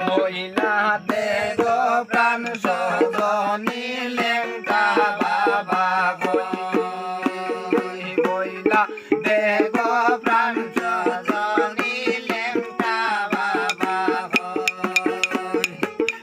বইলা দে গো প্রাণ সজনী লেঙ্কা বাবা গো বইলা দে গো প্রাণ সজনী লেঙ্কা বাবা গো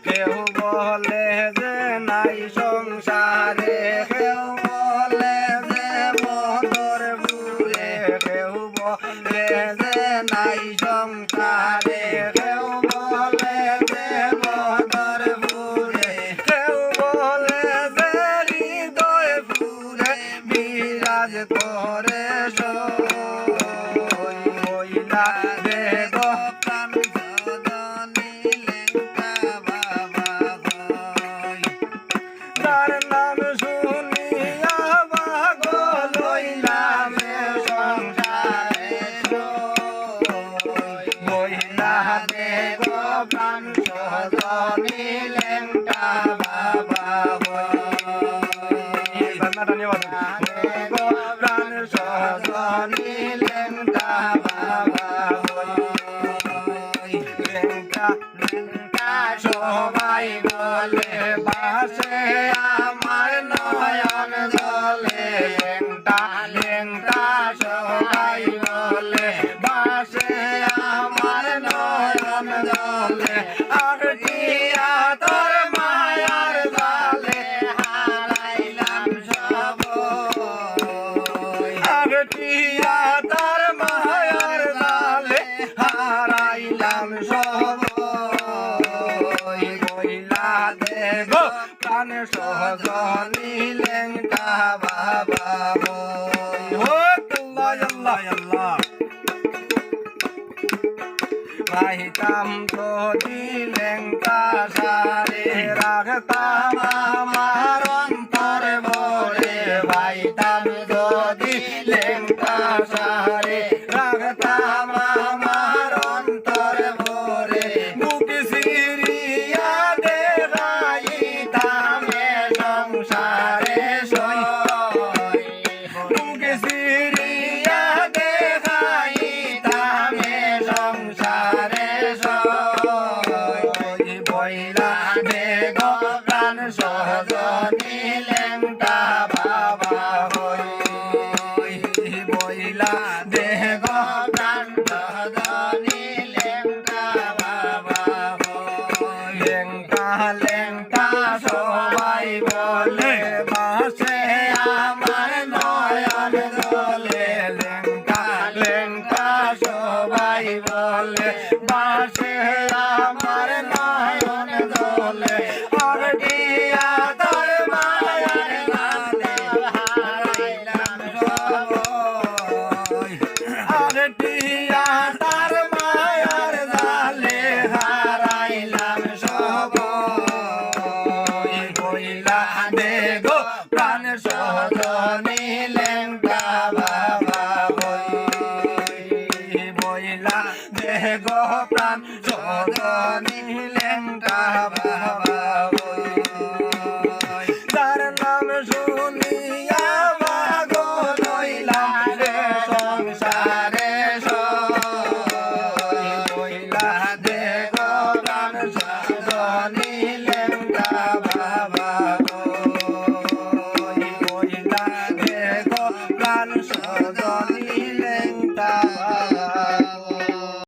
কেউ বলে যে নাই সংসারে কেউ বলে যে মধুর পুরে কেউ বলে যে নাই সংসারে কেউ বলে যে মধুর পুরে কেউ বলে যে হৃদয় পুরে বিরাজ করে বইলা দে গো প্রাণ সজনী লেঙ্কা বাবা গো তার নাম শুনিয়া বাগো লইলাম সংসারে বইলা দে গো প্রাণ সজনী লেঙ্কা বাবা গো প্রাণ সজনী লেঙ্কা বাবা লেঙ্কা লেঙ্কা সবাই বলে বাসে আমার নয়ন জলে লেঙ্কা লেঙ্কা সবাই বলে বাসে আমার নয়ন জলে আর দিয়া তোর মায়ার জালে হারাইলাম সব আর দিয়া তোর মায়ার জালে হারাইলাম সব বইলা দে গো প্রাণ সজনী লেঙ্কা বাবা আল্লাহ আল্লাহ রাহিতাম যদি লেঙ্কা সারে রাখতাম আমার অন্তরে ভরে ভাইতাম যদি লেঙ্কা সারে রাখতাম আমার অন্তরে ভরে মুখ সিরিয়া দেখাইতাম সংসারে মুখ সিরিয়া দেখাইতাম সংসারে বইলা দে গো প্রাণ সজনী লেঙ্কা বাবা বইলা দে গো প্রাণ সজনী লেঙ্কা বাবা লেঙ্কা লেঙ্কা সবাই বলে বাসে আমার নয়ন জলে লেঙ্কা লেঙ্কা সবাই বলে বাসে আমার নয়ন জলে আর দিয়া তোর মায়ার জালে হারাইলাম সব আর দিয়া তোর মায়ার জালে হারাইলাম সব বইলা দে গো প্রাণ সজনী লেঙ্কা বাবা বইলা দে গো প্রাণ সজনী লেঙ্কা বাবা তার নাম শুন